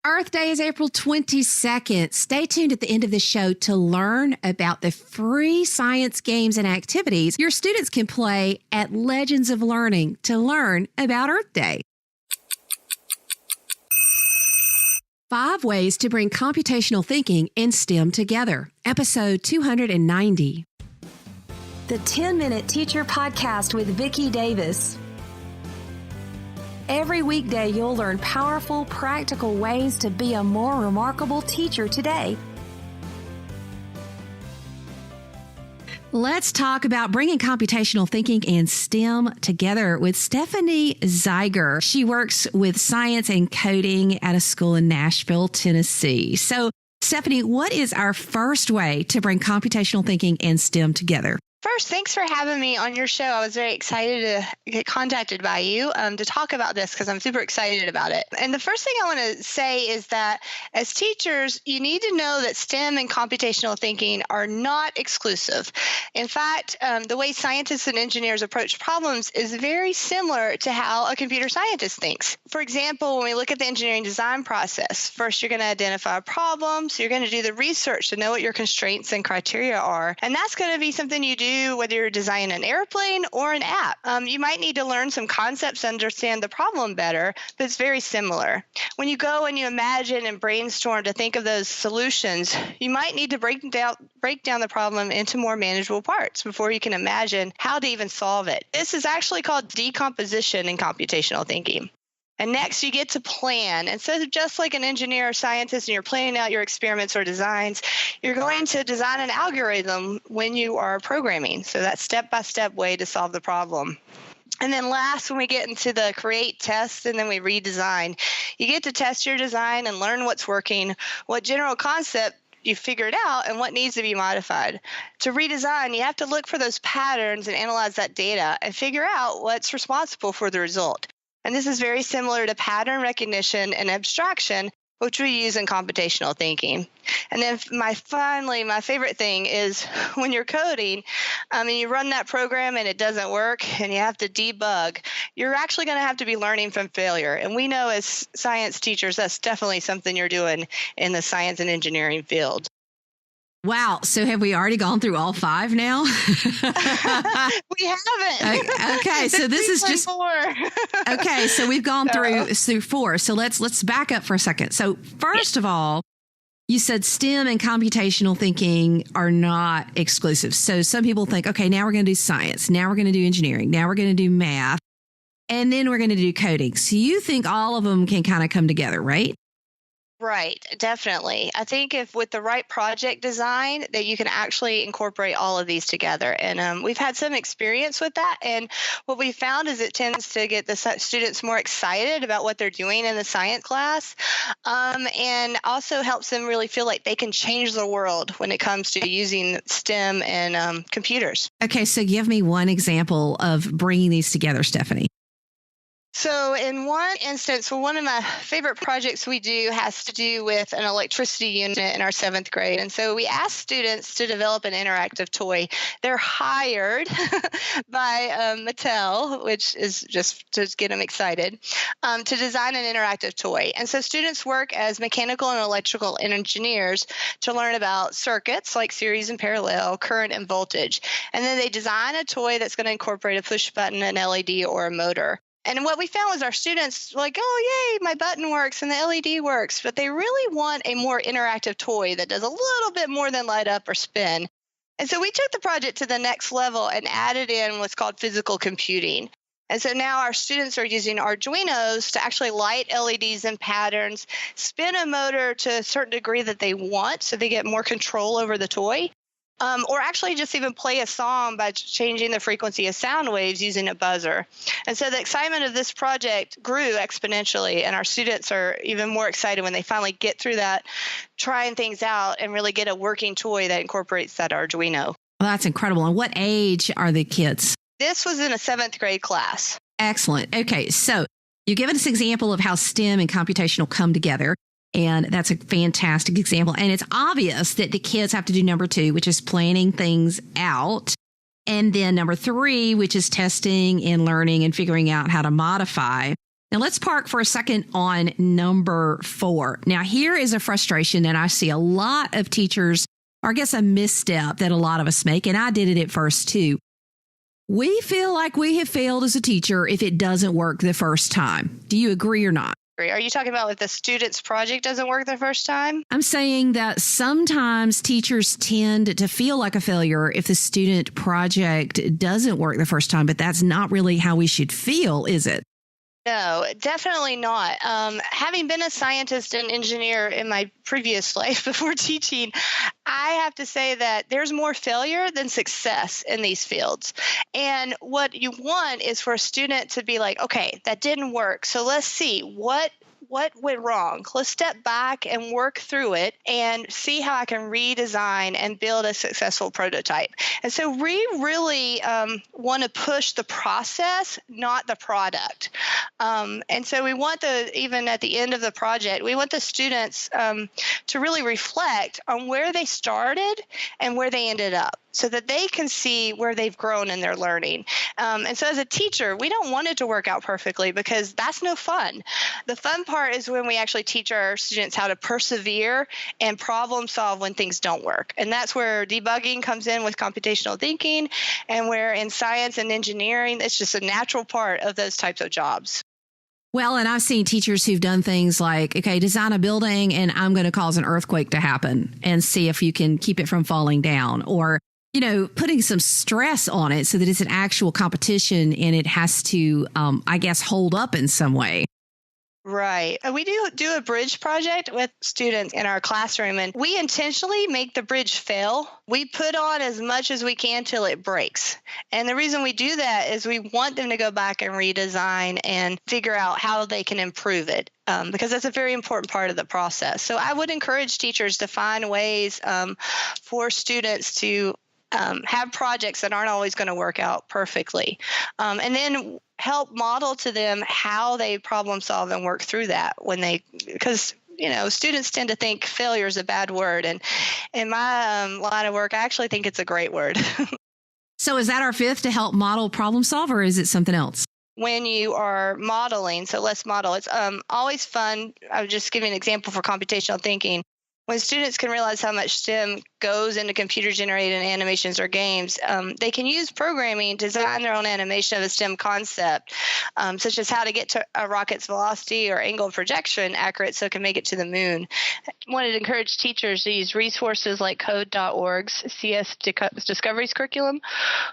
Earth Day is April 22nd. Stay tuned at the end of the show to learn about the free science games and activities your students can play at Legends of Learning to learn about Earth Day. 5 ways to bring computational thinking and STEM together. Episode 290. The 10-Minute Teacher Podcast with Vicki Davis. Every weekday, you'll learn powerful, practical ways to be a more remarkable teacher today. Let's talk about bringing computational thinking and STEM together with Stephanie Zeiger. She works with science and coding at a school in Nashville, Tennessee. So, Stephanie, what is our first way to bring computational thinking and STEM together? First, thanks for having me on your show. I was very excited to get contacted by you to talk about this because I'm super excited about it. And the first thing I want to say is that as teachers, you need to know that STEM and computational thinking are not exclusive. In fact, the way scientists and engineers approach problems is very similar to how a computer scientist thinks. For example, when we look at the engineering design process, first you're going to identify a problem. So you're going to do the research to know what your constraints and criteria are. And that's going to be something you do whether you're designing an airplane or an app. You might need to learn some concepts to understand the problem better, but it's very similar. When you go and you imagine and brainstorm to think of those solutions, you might need to break down the problem into more manageable parts before you can imagine how to even solve it. This is actually called decomposition in computational thinking. And next, you get to plan. And so just like an engineer or scientist and you're planning out your experiments or designs, you're going to design an algorithm when you are programming. So that's step-by-step way to solve the problem. And then last, when we get into the create, test, and then we redesign, you get to test your design and learn what's working, what general concept you figured out, and what needs to be modified. To redesign, you have to look for those patterns and analyze that data and figure out what's responsible for the result. And this is very similar to pattern recognition and abstraction, which we use in computational thinking. And then my favorite thing is when you're coding and you run that program and it doesn't work and you have to debug, you're actually going to have to be learning from failure. And we know as science teachers, that's definitely something you're doing in the science and engineering field. Wow. So have we already gone through all 5 now? We haven't. Okay. So this is just 4. Okay. So we've gone through 4. So let's back up for a second. So first of all, you said STEM and computational thinking are not exclusive. So some people think, okay, now we're going to do science. Now we're going to do engineering. Now we're going to do math. And then we're going to do coding. So you think all of them can kind of come together, right? Right, definitely. I think if with the right project design that you can actually incorporate all of these together. And we've had some experience with that. And what we found is it tends to get the students more excited about what they're doing in the science class and also helps them really feel like they can change the world when it comes to using STEM and computers. Okay, so give me one example of bringing these together, Stephanie. So in one instance, one of my favorite projects we do has to do with an electricity unit in our 7th grade. And so we asked students to develop an interactive toy. They're hired by Mattel, which is just to get them excited, to design an interactive toy. And so students work as mechanical and electrical engineers to learn about circuits like series and parallel, current and voltage. And then they design a toy that's going to incorporate a push button, an LED, or a motor. And what we found was our students were like, oh, yay, my button works and the LED works. But they really want a more interactive toy that does a little bit more than light up or spin. And so we took the project to the next level and added in what's called physical computing. And so now our students are using Arduinos to actually light LEDs and patterns, spin a motor to a certain degree that they want so they get more control over the toy. Or actually just even play a song by changing the frequency of sound waves using a buzzer. And so the excitement of this project grew exponentially, and our students are even more excited when they finally get through that, trying things out, and really get a working toy that incorporates that Arduino. Well, that's incredible. And what age are the kids? This was in a 7th grade class. Excellent. Okay, so you've given us an example of how STEM and computational come together. And that's a fantastic example. And it's obvious that the kids have to do number 2, which is planning things out. And then number 3, which is testing and learning and figuring out how to modify. Now let's park for a second on number 4. Now here is a frustration that I see a lot of teachers, or I guess a misstep that a lot of us make, and I did it at first too. We feel like we have failed as a teacher if it doesn't work the first time. Do you agree or not? Are you talking about if the student's project doesn't work the first time? I'm saying that sometimes teachers tend to feel like a failure if the student project doesn't work the first time, but that's not really how we should feel, is it? No, definitely not. Having been a scientist and engineer in my previous life before teaching, I have to say that there's more failure than success in these fields. And what you want is for a student to be like, okay, that didn't work. So let's see what went wrong. Let's step back and work through it and see how I can redesign and build a successful prototype. And so we really want to push the process, not the product. And so we want even at the end of the project, we want the students to really reflect on where they started and where they ended up, so that they can see where they've grown in their learning. And so as a teacher, we don't want it to work out perfectly because that's no fun. The fun part is when we actually teach our students how to persevere and problem solve when things don't work. And that's where debugging comes in with computational thinking, and where in science and engineering, it's just a natural part of those types of jobs. Well, and I've seen teachers who've done things like, okay, design a building and I'm going to cause an earthquake to happen and see if you can keep it from falling down, or putting some stress on it so that it's an actual competition and it has to, I guess, hold up in some way. Right. We do a bridge project with students in our classroom, and we intentionally make the bridge fail. We put on as much as we can till it breaks. And the reason we do that is we want them to go back and redesign and figure out how they can improve it. Because that's a very important part of the process. So I would encourage teachers to find ways for students to have projects that aren't always going to work out perfectly. And then help model to them how they problem solve and work through that because students tend to think failure is a bad word. And in my line of work, I actually think it's a great word. So is that our 5th, to help model problem solve, or is it something else? When you are modeling, so let's model. It's always fun. I'll just give you an example for computational thinking. When students can realize how much STEM goes into computer-generated animations or games, they can use programming to design their own animation of a STEM concept, such as how to get to a rocket's velocity or angle of projection accurate so it can make it to the moon. I wanted to encourage teachers to use resources like code.org's CS Discoveries curriculum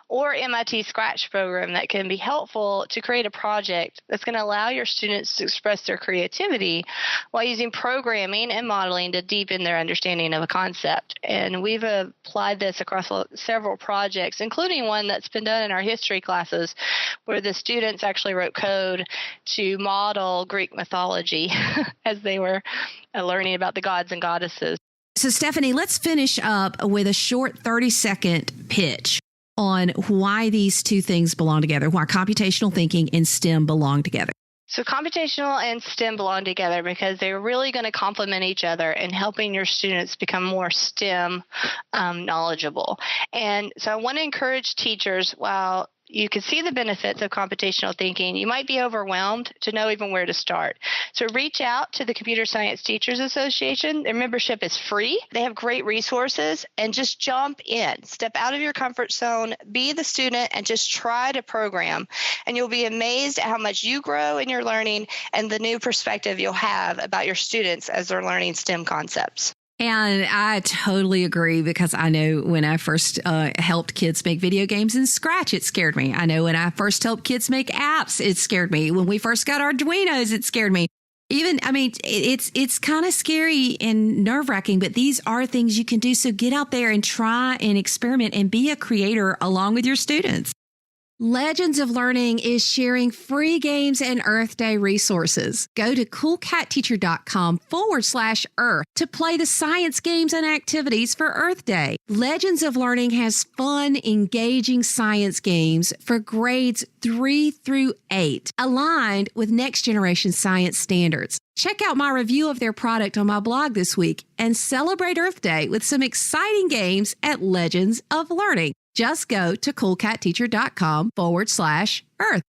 or MIT Scratch program that can be helpful to create a project that's going to allow your students to express their creativity while using programming and modeling to deepen their understanding of a concept. And we've applied this across several projects, including one that's been done in our history classes, where the students actually wrote code to model Greek mythology as they were learning about the gods and goddesses. So, Stephanie, let's finish up with a short 30-second pitch on why these two things belong together, why computational thinking and STEM belong together. So computational and STEM belong together because they're really going to complement each other in helping your students become more STEM knowledgeable. And so I want to encourage teachers, while you can see the benefits of computational thinking, you might be overwhelmed to know even where to start. So reach out to the Computer Science Teachers Association. Their membership is free. They have great resources, and just jump in. Step out of your comfort zone, be the student, and just try to program. And you'll be amazed at how much you grow in your learning and the new perspective you'll have about your students as they're learning STEM concepts. And I totally agree, because I know when I first helped kids make video games in Scratch, it scared me. I know when I first helped kids make apps, it scared me. When we first got Arduinos, it scared me. It's kind of scary and nerve-wracking, but these are things you can do. So get out there and try and experiment and be a creator along with your students. Legends of Learning is sharing free games and Earth Day resources. Go to coolcatteacher.com/Earth to play the science games and activities for Earth Day. Legends of Learning has fun, engaging science games for grades 3 through 8, aligned with next generation science standards. Check out my review of their product on my blog this week and celebrate Earth Day with some exciting games at Legends of Learning. Just go to coolcatteacher.com/Earth.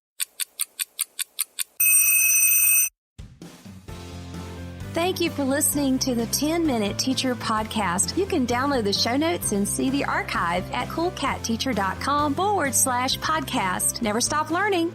Thank you for listening to the 10-Minute Teacher Podcast. You can download the show notes and see the archive at coolcatteacher.com/podcast. Never stop learning.